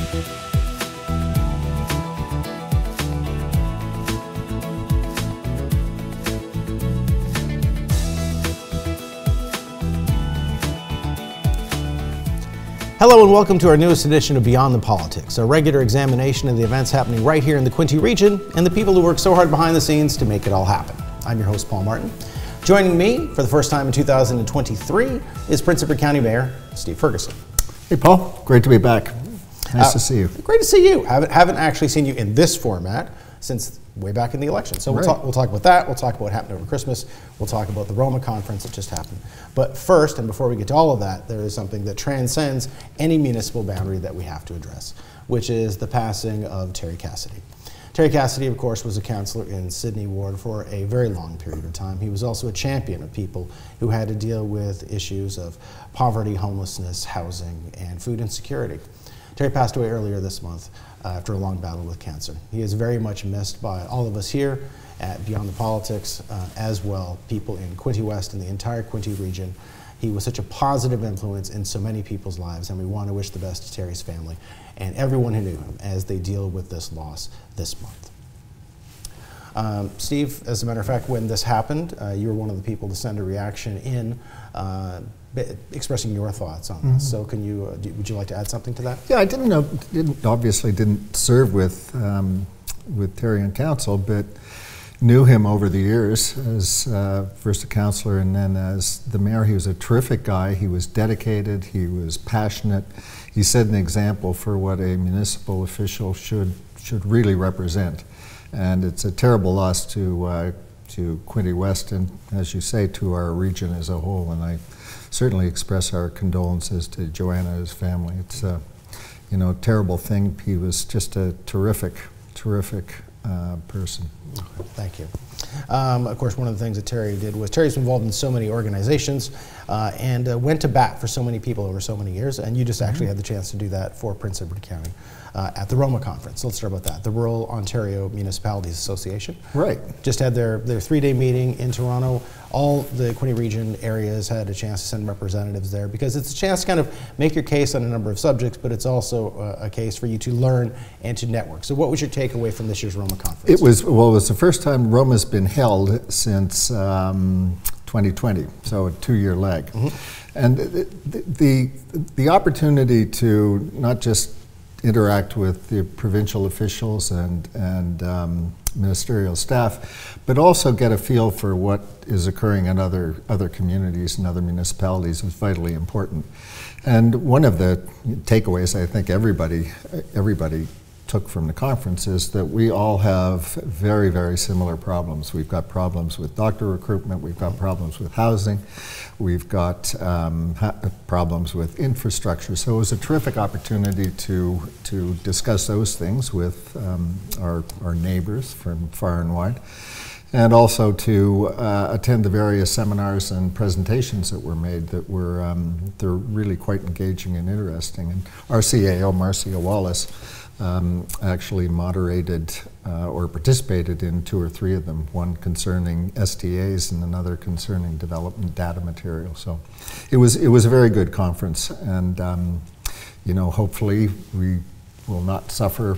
Hello and welcome to our newest edition of Beyond the Politics, a regular examination of the events happening right here in the Quinte region and the people who work so hard behind the scenes to make it all happen. I'm your host, Paul Martin. Joining me for the first time in 2023 is Prince Edward County Mayor Steve Ferguson. Hey Paul, great to be back. Nice to see you. Great to see you. Haven't actually seen you in this format since way back in the election. So we'll talk about that. We'll talk about what happened over Christmas. We'll talk about the Roma conference that just happened. But first, and before we get to all of that, there is something that transcends any municipal boundary that we have to address, which is the passing of Terry Cassidy. Terry Cassidy, of course, was a councillor in Sydney Ward for a very long period of time. He was also a champion of people who had to deal with issues of poverty, homelessness, housing, and food insecurity. Terry passed away earlier this month after a long battle with cancer. He is very much missed by all of us here at Beyond the Politics, as well people in Quinte West and the entire Quinte region. He was such a positive influence in so many people's lives, and we want to wish the best to Terry's family and everyone who knew him as they deal with this loss this month. Steve, as a matter of fact, when this happened, you were one of the people to send a reaction in expressing your thoughts on this. So can you, would you like to add something to that? Yeah, I obviously didn't serve with Terry on council, but knew him over the years as first a councillor and then as the mayor. He was a terrific guy. He was dedicated. He was passionate. He set an example for what a municipal official should really represent. And it's a terrible loss to Quinte West and, as you say, to our region as a whole. And I certainly express our condolences to Joanna and his family. It's a terrible thing. He was just a terrific person. Thank you. Of course, one of the things that Terry did was Terry's involved in so many organizations and went to bat for so many people over so many years, and you just actually had the chance to do that for Prince Edward County at the Roma conference. So let's start about that. The Rural Ontario Municipalities Association. Right. Just had their 3-day meeting in Toronto. All the Quinte region areas had a chance to send representatives there because it's a chance to kind of make your case on a number of subjects, but it's also a case for you to learn and to network. So what was your takeaway from this year's Roma conference? It was the first time Roma's been held since 2020, so a 2-year leg. And the opportunity to not just interact with the provincial officials and ministerial staff, but also get a feel for what is occurring in other communities and other municipalities is vitally important. And one of the takeaways I think everybody took from the conference is that we all have very, very similar problems. We've got problems with doctor recruitment, we've got problems with housing, we've got problems with infrastructure. So it was a terrific opportunity to discuss those things with our neighbors from far and wide, and also to attend the various seminars and presentations that were made that were they're really quite engaging and interesting. And our CAO, Marcia Wallace, actually moderated or participated in 2 or 3 of them, one concerning STAs and another concerning development data material. So it was a very good conference, and hopefully we will not suffer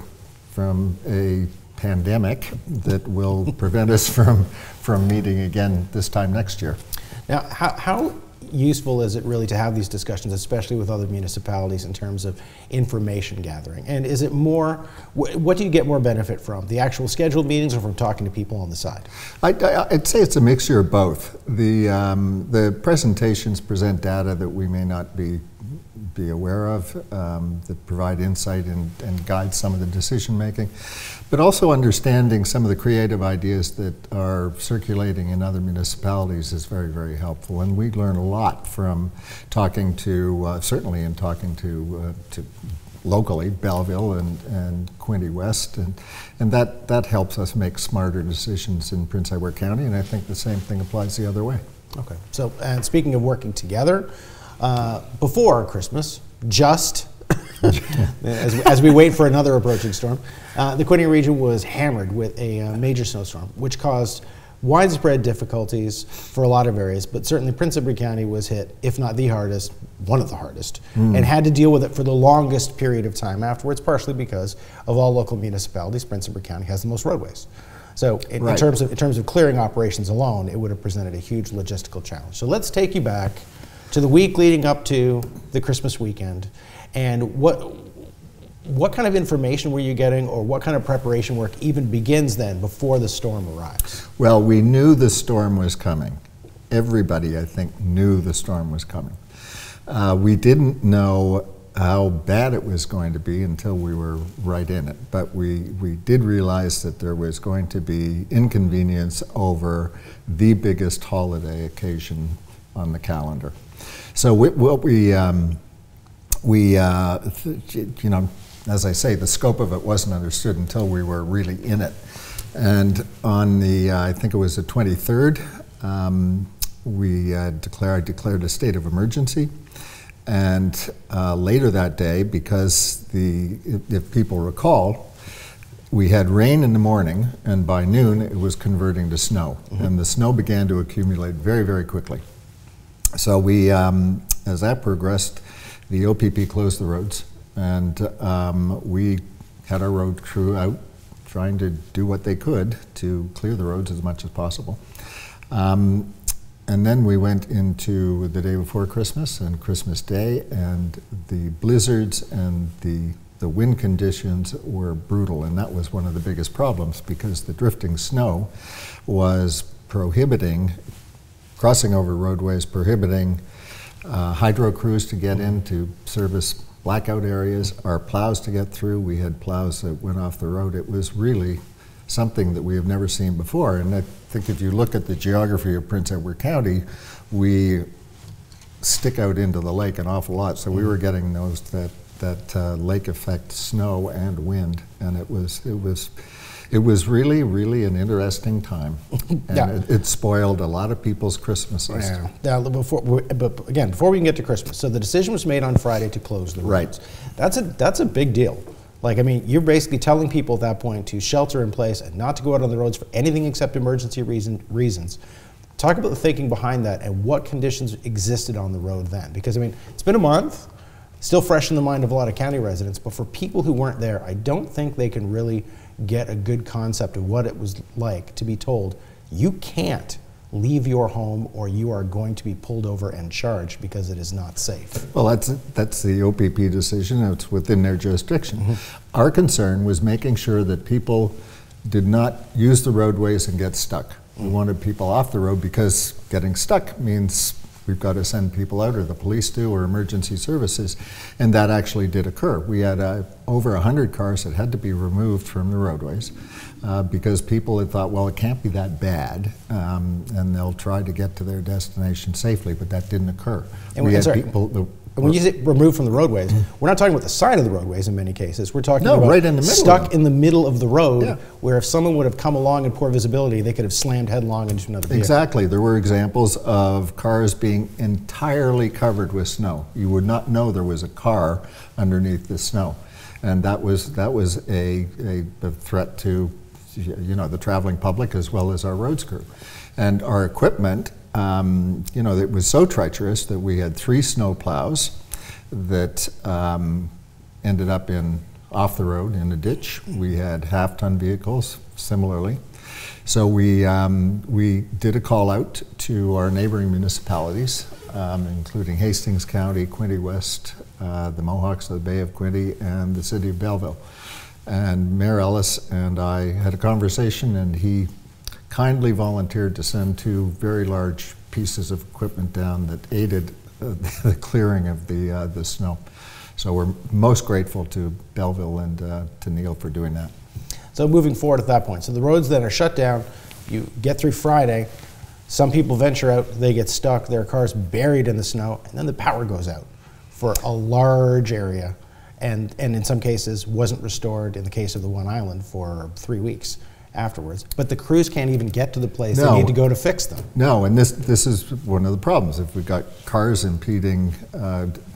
from a pandemic that will prevent us from meeting again this time next year. Now, how useful is it really to have these discussions, especially with other municipalities, in terms of information gathering? And is it more, what do you get more benefit from? The actual scheduled meetings or from talking to people on the side? I'd say it's a mixture of both. The presentations present data that we may not be aware of, that provide insight and guide some of the decision making, but also understanding some of the creative ideas that are circulating in other municipalities is very, very helpful. And we learn a lot from talking to, certainly in talking to locally, Belleville and Quinte West, and that helps us make smarter decisions in Prince Edward County, and I think the same thing applies the other way. Okay, so, and speaking of working together, before Christmas, as we wait for another approaching storm, the Quinte region was hammered with a major snowstorm, which caused widespread difficulties for a lot of areas, but certainly Prince Edward County was hit, if not the hardest, one of the hardest, and had to deal with it for the longest period of time afterwards, partially because of all local municipalities, Prince Edward County has the most roadways. So in terms of clearing operations alone, it would have presented a huge logistical challenge. So let's take you back to the week leading up to the Christmas weekend, and what kind of information were you getting, or what kind of preparation work even begins then before the storm arrives? Well, we knew the storm was coming. Everybody, I think, knew the storm was coming. We didn't know how bad it was going to be until we were right in it, but we did realize that there was going to be inconvenience over the biggest holiday occasion on the calendar. So what we you know, as I say, the scope of it wasn't understood until we were really in it. And on the, I think it was the 23rd, I declared a state of emergency. And later that day, because if people recall, we had rain in the morning, and by noon it was converting to snow. And the snow began to accumulate very, very quickly. So we, as that progressed, the OPP closed the roads, and we had our road crew out trying to do what they could to clear the roads as much as possible. And then we went into the day before Christmas and Christmas Day, and the blizzards and the wind conditions were brutal, and that was one of the biggest problems because the drifting snow was prohibiting crossing over roadways, prohibiting hydro crews to get in to service blackout areas, our plows to get through. We had plows that went off the road. It was really something that we have never seen before. And I think if you look at the geography of Prince Edward County, we stick out into the lake an awful lot. So we were getting that lake effect snow and wind, and it was really an interesting time. And it spoiled a lot of people's Christmases. Yeah. Now, before we can get to Christmas, so the decision was made on Friday to close the roads. Right. That's a big deal. Like, I mean, you're basically telling people at that point to shelter in place and not to go out on the roads for anything except emergency reasons. Talk about the thinking behind that and what conditions existed on the road then. Because, I mean, it's been a month, still fresh in the mind of a lot of county residents, but for people who weren't there, I don't think they can really get a good concept of what it was like to be told, you can't leave your home or you are going to be pulled over and charged because it is not safe. Well, that's the OPP decision. It's within their jurisdiction. Our concern was making sure that people did not use the roadways and get stuck. We wanted people off the road because getting stuck means we've got to send people out, or the police do, or emergency services, and that actually did occur. We had over 100 cars that had to be removed from the roadways because people had thought, well, it can't be that bad, and they'll try to get to their destination safely, but that didn't occur. And we had people. When you say removed from the roadways, we're not talking about the side of the roadways in many cases. We're talking about right in the middle, stuck in the middle of the road, where if someone would have come along in poor visibility, they could have slammed headlong into another vehicle. Exactly. There were examples of cars being entirely covered with snow. You would not know there was a car underneath the snow, and that was a threat to, you know, the traveling public as well as our roads crew, and our equipment. You know, it was so treacherous that we had 3 snow plows that ended up off the road in a ditch. We had half-ton vehicles similarly. So we did a call out to our neighboring municipalities, including Hastings County, Quinte West, the Mohawks of the Bay of Quinte, and the city of Belleville. And Mayor Ellis and I had a conversation, and he kindly volunteered to send 2 very large pieces of equipment down that aided the clearing of the snow. So we're most grateful to Belleville and to Neil for doing that. So moving forward at that point, so the roads that are shut down, you get through Friday, some people venture out, they get stuck, their car's buried in the snow, and then the power goes out for a large area, and in some cases wasn't restored in the case of the one island for 3 weeks. afterwards, but the crews can't even get to the place they need to go to fix them. No, and this is one of the problems. If we've got cars impeding,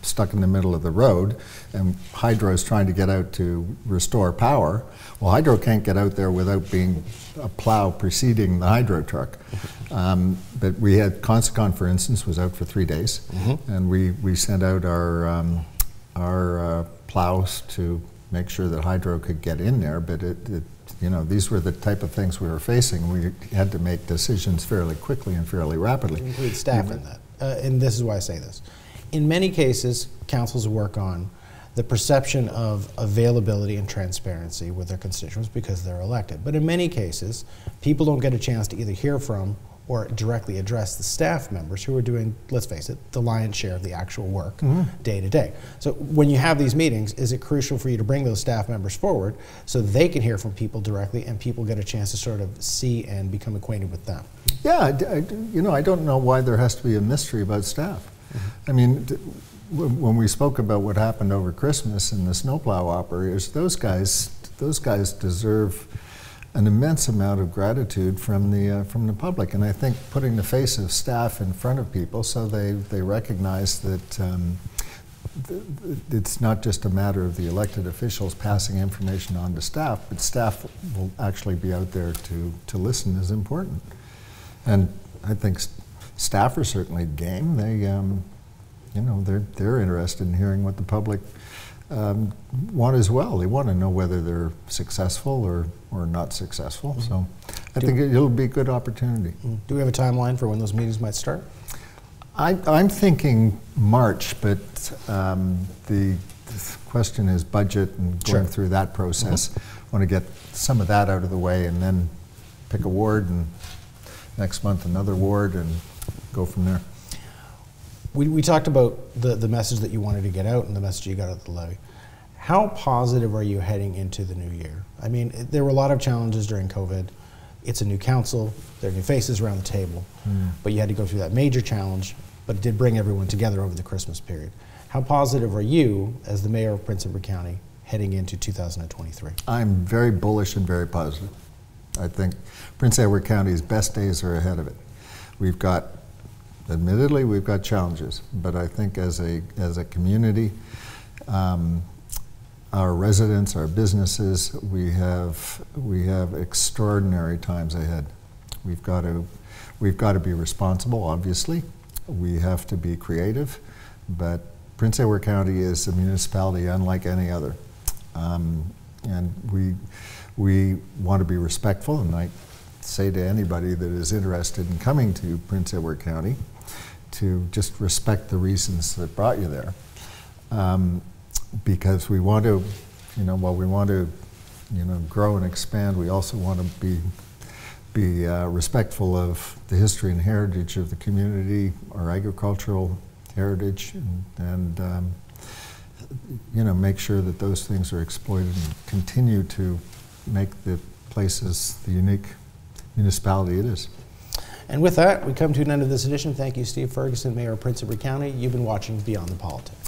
stuck in the middle of the road, and Hydro is trying to get out to restore power, well, Hydro can't get out there without being a plow preceding the Hydro truck. But we had Consicon, for instance, was out for 3 days, and we sent out our plows to make sure that Hydro could get in there, but you know, these were the type of things we were facing. We had to make decisions fairly quickly and fairly rapidly. Include staff in that. And this is why I say this. In many cases, councils work on the perception of availability and transparency with their constituents because they're elected. But in many cases, people don't get a chance to either hear from or directly address the staff members who are doing, let's face it, the lion's share of the actual work day to day. So when you have these meetings, is it crucial for you to bring those staff members forward so they can hear from people directly and people get a chance to sort of see and become acquainted with them? Yeah, you know, I don't know why there has to be a mystery about staff. I mean, when we spoke about what happened over Christmas and the snowplow operators, those guys deserve an immense amount of gratitude from the public, and I think putting the face of staff in front of people so they recognize that it's not just a matter of the elected officials passing information on to staff, but staff will actually be out there to listen is important. And I think staff are certainly game. They, you know, they're interested in hearing what the public want as well. They want to know whether they're successful or not successful. So I think it'll be a good opportunity. Do we have a timeline for when those meetings might start? I'm thinking March, but the question is budget and going through that process. Want to get some of that out of the way and then pick a ward, and next month another ward, and go from there. We talked about the message that you wanted to get out and the message you got out of the levy. How positive are you heading into the new year? I mean, there were a lot of challenges during COVID. It's a new council, there are new faces around the table, but you had to go through that major challenge, but it did bring everyone together over the Christmas period. How positive are you, as the mayor of Prince Edward County, heading into 2023? I'm very bullish and very positive. I think Prince Edward County's best days are ahead of it. We've got, admittedly, we've got challenges, but I think as a community, our residents, our businesses, we have extraordinary times ahead. We've got to be responsible, obviously. We have to be creative, but Prince Edward County is a municipality unlike any other, and we want to be respectful. And I say to anybody that is interested in coming to Prince Edward County to just respect the reasons that brought you there. Because we want to, you know, while we want to, you know, grow and expand, we also want to be respectful of the history and heritage of the community, our agricultural heritage, and you know, make sure that those things are exploited and continue to make the places the unique municipality it is. And with that, we come to an end of this edition. Thank you, Steve Ferguson, Mayor of Prince Edward County. You've been watching Beyond the Politics.